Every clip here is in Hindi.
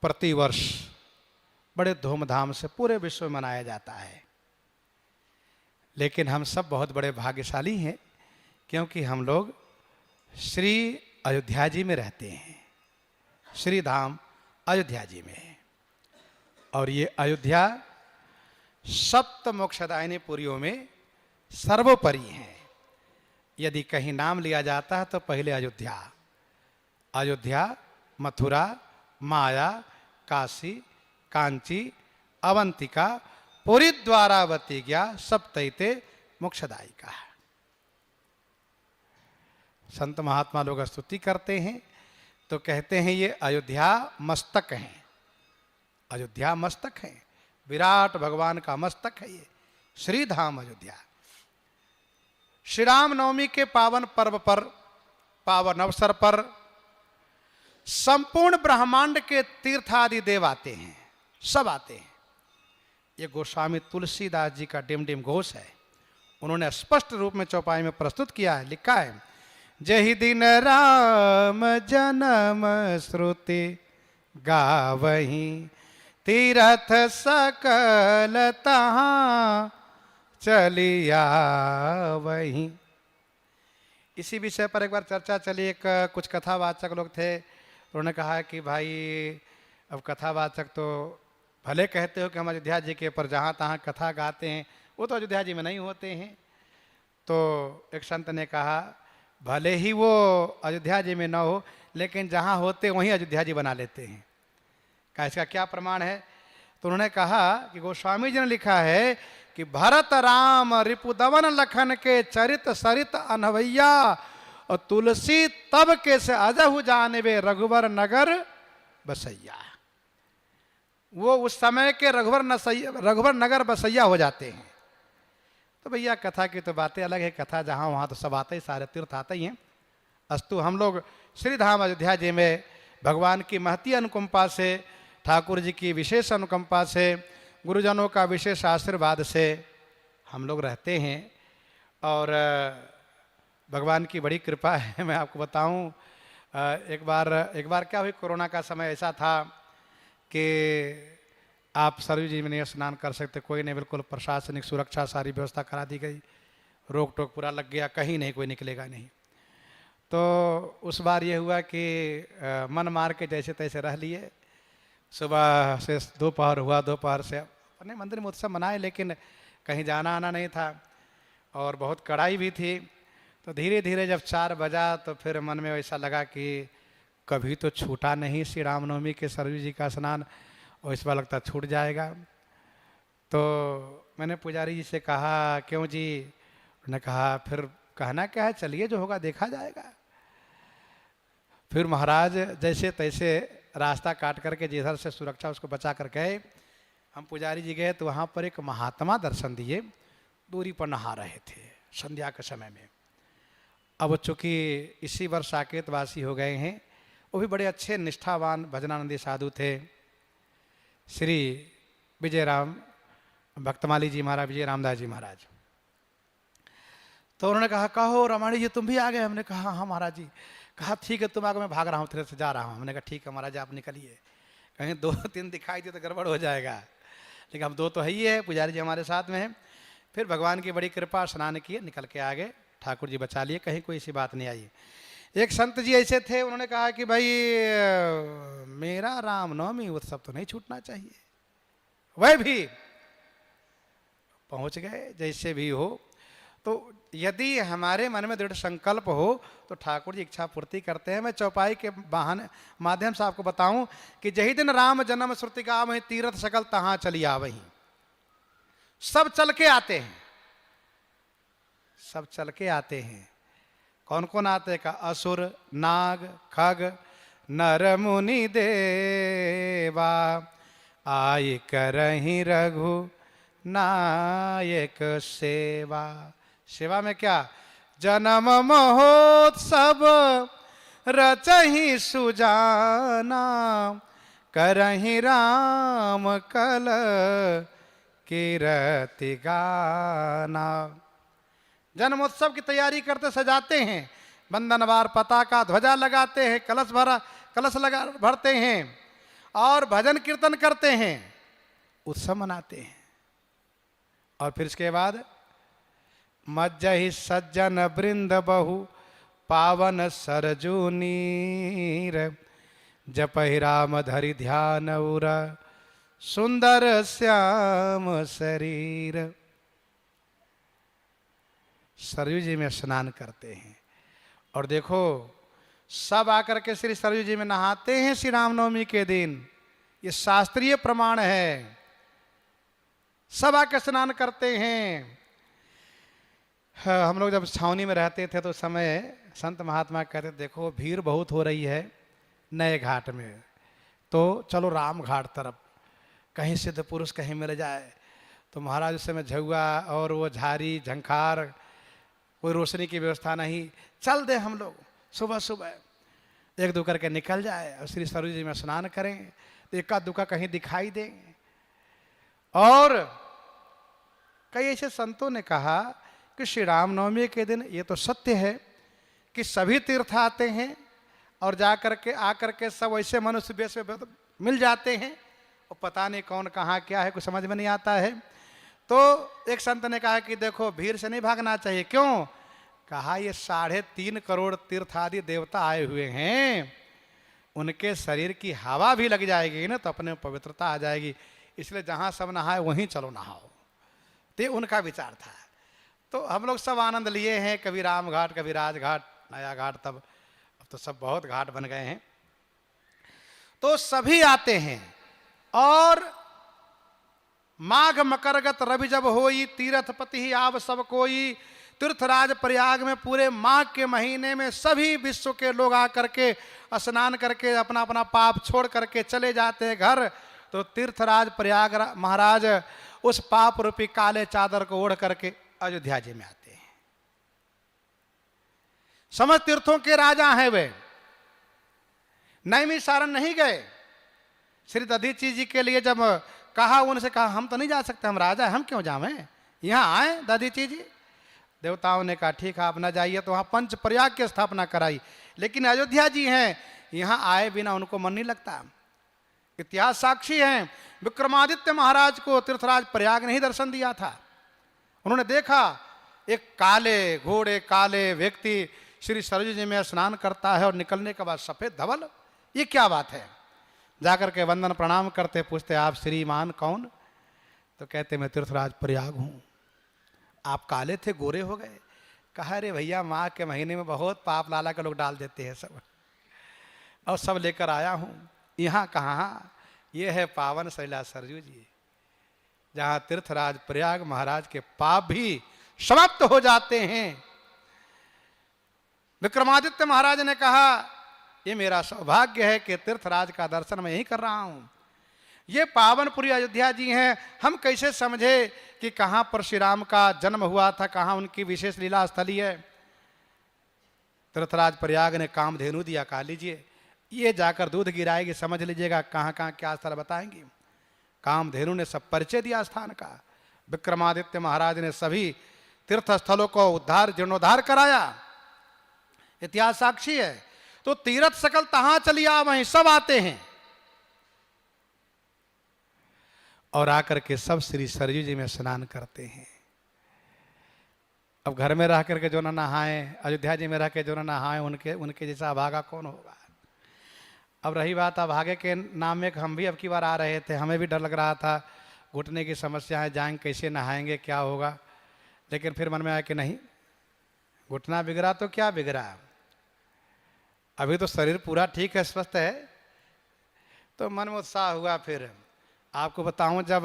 प्रतिवर्ष बड़े धूमधाम से पूरे विश्व में मनाया जाता है। लेकिन हम सब बहुत बड़े भाग्यशाली हैं, क्योंकि हम लोग श्री अयोध्या जी में रहते हैं, श्री धाम अयोध्या जी में है। और ये अयोध्या सप्त मोक्षदायिनी पुरियों में सर्वोपरि है। यदि कहीं नाम लिया जाता है तो पहले अयोध्या, अयोध्या, मथुरा, माया, काशी, कांची, अवंतिका, पुरी द्वारावती गया सप्तैते मोक्षदायिका। संत महात्मा लोग स्तुति करते हैं तो कहते हैं ये अयोध्या मस्तक है, अयोध्या मस्तक है, विराट भगवान का मस्तक है ये श्री धाम अयोध्या। श्री राम नवमी के पावन पर्व पर, पावन अवसर पर संपूर्ण ब्रह्मांड के तीर्थादि देव आते हैं, सब आते हैं। ये गोस्वामी तुलसीदास जी का डिम घोष है। उन्होंने स्पष्ट रूप में चौपाई में प्रस्तुत किया है, लिखा है, जहि दिन राम जन्म श्रुति गावहीं, तीरथ सकल तहाँ चलिया वहीं। इसी विषय पर एक बार चर्चा चली। एक कुछ कथावाचक लोग थे, उन्होंने कहा कि भाई अब कथावाचक तो भले कहते हो कि हम अयोध्या जी के, पर जहाँ तहाँ कथा गाते हैं वो तो अयोध्या जी में नहीं होते हैं। तो एक संत ने कहा भले ही वो अयोध्या जी में न हो, लेकिन जहाँ होते वहीं अयोध्या जी बना लेते हैं। का इसका क्या प्रमाण है? तो उन्होंने कहा कि गोस्वामी जी ने लिखा है कि भरत राम रिपुदवन लखन के चरित सरित अनवैया, और तुलसी तब के से अजहु जानवे रघुवर नगर बसैया। वो उस समय के रघुवर नगर बसैया हो जाते हैं। तो भैया कथा की तो बातें अलग है, कथा जहाँ वहाँ तो सब आते ही, सारे तीर्थ आते ही हैं। अस्तु हम लोग श्री धाम अयोध्या जी में भगवान की महती अनुकंपा से, ठाकुर जी की विशेष अनुकंपा से, गुरुजनों का विशेष आशीर्वाद से हम लोग रहते हैं। और भगवान की बड़ी कृपा है। मैं आपको बताऊं, एक बार क्या हुई, कोरोना का समय ऐसा था कि आप सरयू जी में नहीं स्नान कर सकते, कोई नहीं, बिल्कुल प्रशासनिक सुरक्षा सारी व्यवस्था करा दी गई, रोक टोक पूरा लग गया, कहीं नहीं, कोई निकलेगा नहीं। तो उस बार ये हुआ कि मन मार के जैसे तैसे रह लिए। सुबह से दोपहर हुआ, दोपहर से अपने मंदिर में उत्सव मनाए, लेकिन कहीं जाना आना नहीं था और बहुत कड़ाई भी थी। तो धीरे धीरे जब 4 बजा तो फिर मन में ऐसा लगा कि कभी तो छूटा नहीं श्री रामनवमी के सरयू जी का स्नान, और इस बार लगता छूट जाएगा। तो मैंने पुजारी जी से कहा क्यों जी? उन्होंने कहा फिर कहना क्या है, चलिए जो होगा देखा जाएगा। फिर महाराज जैसे तैसे रास्ता काट करके जिधर से सुरक्षा उसको बचा कर गए। हम पुजारी जी गए तो वहाँ पर एक महात्मा दर्शन दिए, दूरी पर नहा रहे थे संध्या के समय में। अब चूँकि इसी वर्ष साकेतवासी हो गए हैं, वो भी बड़े अच्छे निष्ठावान भजनानंदी साधु थे, श्री विजयराम भक्तमाली जी महाराज, विजय रामदास जी महाराज। तो उन्होंने कहा कहो रमणी जी तुम भी आ गए? हमने कहा हाँ महाराज जी। कहा ठीक है तुम आगे, मैं भाग रहा हूँ, तेरे से जा रहा हूँ। हमने कहा ठीक है महाराज आप निकलिए, कहीं 2-3 दिखाई दिए तो गड़बड़ हो जाएगा, लेकिन अब 2 तो है ही है, पुजारी जी हमारे साथ में है। फिर भगवान की बड़ी कृपा, स्नान किए, निकल के आ गए, ठाकुर जी बचा लिए, कहीं कोई ऐसी बात नहीं आई। एक संत जी ऐसे थे, उन्होंने कहा कि भाई मेरा रामनवमी उत्सव तो नहीं छूटना चाहिए। वह भी पहुंच गए जैसे भी हो। तो यदि हमारे मन में दृढ़ संकल्प हो तो ठाकुर जी इच्छा पूर्ति करते हैं। मैं चौपाई के बहाने माध्यम से आपको बताऊं कि जही दिन राम जन्म श्रुति का वहीं तीरथ सकल तहाँ चलिया वहीं। सब चल के आते हैं, सब चल के आते हैं। कौन कौन आते हैं? का असुर, नाग, खग, नर मुनि देवा, आई करहि रघु नायक सेवा। सेवा में क्या? जन्म महोत्सव रचहि सुजाना, करहि राम कल कीरति गाना। जन्मोत्सव की तैयारी करते, सजाते हैं, बंधनवार पताका ध्वजा लगाते हैं, कलश भरते हैं, और भजन कीर्तन करते हैं, उत्सव मनाते हैं। और फिर इसके बाद मज्जहि सज्जन वृंद बहु पावन सरजू नीर, जपहि राम धरि ध्यान उर सुंदर श्याम शरीर। सरयू जी में स्नान करते हैं और देखो सब आकर के श्री सरयू जी में नहाते हैं श्री रामनवमी के दिन। ये शास्त्रीय प्रमाण है, सब आकर स्नान करते हैं। हम लोग जब छावनी में रहते थे तो समय संत महात्मा कहते देखो भीड़ बहुत हो रही है नए घाट में, तो चलो राम घाट तरफ, कहीं सिद्ध पुरुष कहीं मिल जाए। तो महाराज उस समय झुआ और वो झारी झंखार, कोई रोशनी की व्यवस्था नहीं, चल दे हम लोग सुबह सुबह एक दो करके निकल जाए और श्री सरयू जी में स्नान करें तो एका दुका कहीं दिखाई देंगे। और कई ऐसे संतों ने कहा कि श्री रामनवमी के दिन ये तो सत्य है कि सभी तीर्थ आते हैं और जाकर के आकर के सब ऐसे मनुष्य बेस में मिल जाते हैं और पता नहीं कौन कहाँ क्या है, कुछ समझ में नहीं आता है। तो एक संत ने कहा कि देखो भीड़ से नहीं भागना चाहिए। क्यों? कहा ये 3.5 करोड़ तीर्थादि देवता आए हुए हैं, उनके शरीर की हवा भी लग जाएगी ना तो अपने में पवित्रता आ जाएगी, इसलिए जहाँ सब नहाए वहीं चलो नहाओ। तो उनका विचार था। तो हम लोग सब आनंद लिए हैं, कभी राम घाट कभी राजघाट नया घाट, तब अब तो सब बहुत घाट बन गए हैं। तो सभी आते हैं और माघ मकरगत रवि जब होई, तीर्थपति ही आव सब कोई। तीर्थराज प्रयाग में पूरे माघ के महीने में सभी विश्व के लोग आकर के स्नान करके अपना अपना पाप छोड़ करके चले जाते हैं घर। तो तीर्थराज प्रयाग महाराज उस पाप रूपी काले चादर को ओढ़ करके अयोध्या जी में आते हैं। समस्त तीर्थों के राजा हैं वे, नैमिषारण्य नहीं गए। श्री दधीची जी के लिए जब कहा, उनसे कहा हम तो नहीं जा सकते, हम राजा, हम क्यों जावें, यहाँ आए दधीची जी। देवताओं ने कहा ठीक है आप न जाइए, तो वहाँ पंच प्रयाग की स्थापना कराई। लेकिन अयोध्या जी हैं, यहाँ आए बिना उनको मन नहीं लगता। इतिहास साक्षी है, विक्रमादित्य महाराज को तीर्थराज प्रयाग ने ही दर्शन दिया था। उन्होंने देखा एक काले घोड़े काले व्यक्ति श्री सरयू जी में स्नान करता है और निकलने के बाद सफेद धवल, ये क्या बात है। जाकर के वंदन प्रणाम करते, पूछते आप श्रीमान कौन? तो कहते मैं तीर्थराज प्रयाग हूँ। आप काले थे गोरे हो गए? कहा अरे भैया माँ के महीने में बहुत पाप लाला के लोग डाल देते हैं सब, और सब लेकर आया हूँ। यहाँ कहाँ, ये है पावन शैला सरयू जी, जहाँ तीर्थराज प्रयाग महाराज के पाप भी समाप्त हो जाते हैं। विक्रमादित्य महाराज ने कहा ये मेरा सौभाग्य है कि तीर्थराज का दर्शन मैं यही कर रहा हूँ। ये पावनपुरी अयोध्या जी हैं, हम कैसे समझे कि कहाँ पर श्री राम का जन्म हुआ था, कहाँ उनकी विशेष लीला स्थली है। तीर्थराज प्रयाग ने कामधेनु दिया, कहा लीजिए ये जाकर दूध गिराएगी, समझ लीजिएगा कहाँ कहाँ क्या स्थल बताएंगी। कामधेनु ने सब परिचय दिया स्थान का। विक्रमादित्य महाराज ने सभी तीर्थ स्थलों को उद्धार जीर्णोद्धार कराया, इतिहास साक्षी है। तो तीर्थ सकल तहां चलिया वहीं सब आते हैं और आकर के सब श्री सरयू जी में स्नान करते हैं। अब घर में रह करके जो ना नहाए, अयोध्या जी में रह के जो ना नहाए, उनके जैसा अभागा कौन होगा। अब रही बात अभागे के नाम में, हम भी अब की बार आ रहे थे, हमें भी डर लग रहा था, घुटने की समस्या है, जाएंगे कैसे नहाएंगे क्या होगा। लेकिन फिर मन में आया कि नहीं, घुटना बिगड़ा तो क्या बिगड़ा, अभी तो शरीर पूरा ठीक है, स्वस्थ है। तो मन में उत्साह हुआ। फिर आपको बताऊं, जब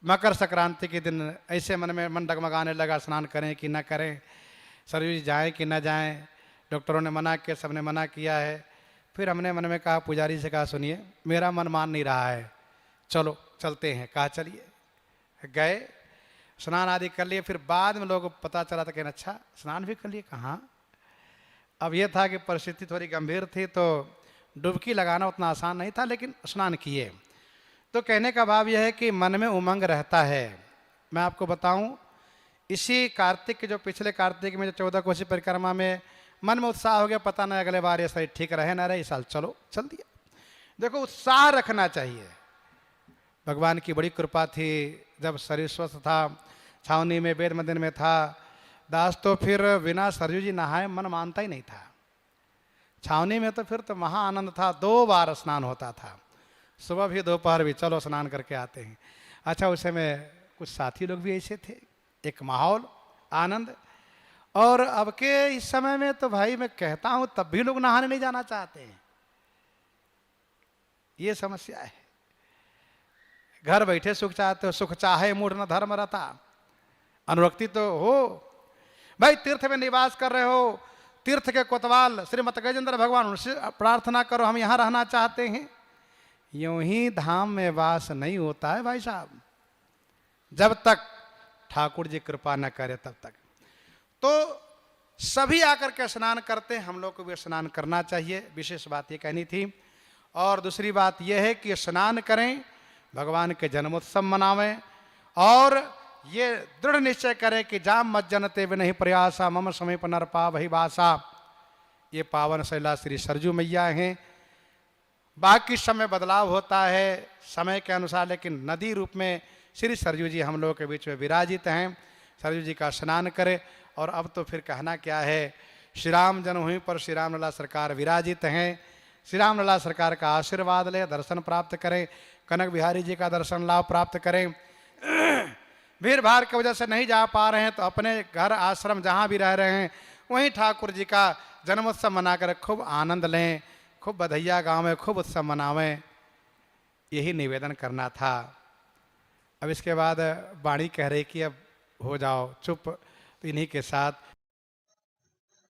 मकर संक्रांति के दिन ऐसे मन डगमगाने लगा, स्नान करें कि न करें, सरयू जी जाएं कि न जाएं। डॉक्टरों ने मना किया, सबने मना किया है। फिर हमने मन में कहा, पुजारी से कहा सुनिए मेरा मन मान नहीं रहा है, चलो चलते हैं। कहा चलिए, गए, स्नान आदि कर लिए। फिर बाद में लोग पता चला था कि अच्छा स्नान भी कर लिए। कहाँ, अब यह था कि परिस्थिति थोड़ी गंभीर थी, तो डुबकी लगाना उतना आसान नहीं था, लेकिन स्नान किए। तो कहने का भाव यह है कि मन में उमंग रहता है। मैं आपको बताऊं, इसी कार्तिक के जो पिछले कार्तिक में जो 14 कोसी परिक्रमा में मन में उत्साह हो गया, पता नहीं अगले बार ये शरीर ठीक रहे ना रहे, इस साल चलो, चल दिया। देखो उत्साह रखना चाहिए। भगवान की बड़ी कृपा थी, जब शरीर स्वस्थ था, छावनी में वेद मंदिर में था दास, तो फिर बिना सरयू जी नहाए मन मानता ही नहीं था। छावनी में तो फिर तो महा आनंद था, 2 बार स्नान होता था, सुबह भी दोपहर भी, चलो स्नान करके आते हैं। अच्छा उस समय कुछ साथी लोग भी ऐसे थे, एक माहौल आनंद। और अब के इस समय में तो भाई मैं कहता हूं तब भी लोग नहाने नहीं जाना चाहते हैं, ये समस्या है। घर बैठे सुख चाहते हो, सुख चाहे मूढ़ न धर्म रहता, अनुरक्ति तो हो भाई। तीर्थ में निवास कर रहे हो, तीर्थ के कोतवाल श्रीमद गजेंद्र भगवान, उनसे प्रार्थना करो हम यहाँ रहना चाहते हैं। यूं ही धाम में वास नहीं होता है भाई साहब, जब तक ठाकुर जी कृपा न करे तब तक। तो सभी आकर के स्नान करते हैं, हम लोग को भी स्नान करना चाहिए, विशेष बात ये कहनी थी। और दूसरी बात यह है कि स्नान करें, भगवान के जन्मोत्सव मनावें, और ये दृढ़ निश्चय करें कि जाम मत जनते वे नहीं प्रयासा, मम समीप नरपा वही वासा। ये पावन शैला श्री सरजू मैया हैं। बाकी समय बदलाव होता है समय के अनुसार, लेकिन नदी रूप में श्री सरजू जी हम लोगों के बीच में विराजित हैं। सरजू जी का स्नान करें। और अब तो फिर कहना क्या है, श्री राम जन्मभूमि पर श्री राम लला सरकार विराजित हैं। श्री राम लला सरकार का आशीर्वाद लें, दर्शन प्राप्त करें, कनक बिहारी जी का दर्शन लाभ प्राप्त करें। भीड़ भाड़ की वजह से नहीं जा पा रहे हैं तो अपने घर आश्रम जहाँ भी रह रहे हैं वहीं ठाकुर जी का जन्मोत्सव मनाकर खूब आनंद लें, खूब बधैया गाँव में खूब उत्सव मनावें, यही निवेदन करना था। अब इसके बाद वाणी कह रही कि अब हो जाओ चुप, तो इन्हीं के साथ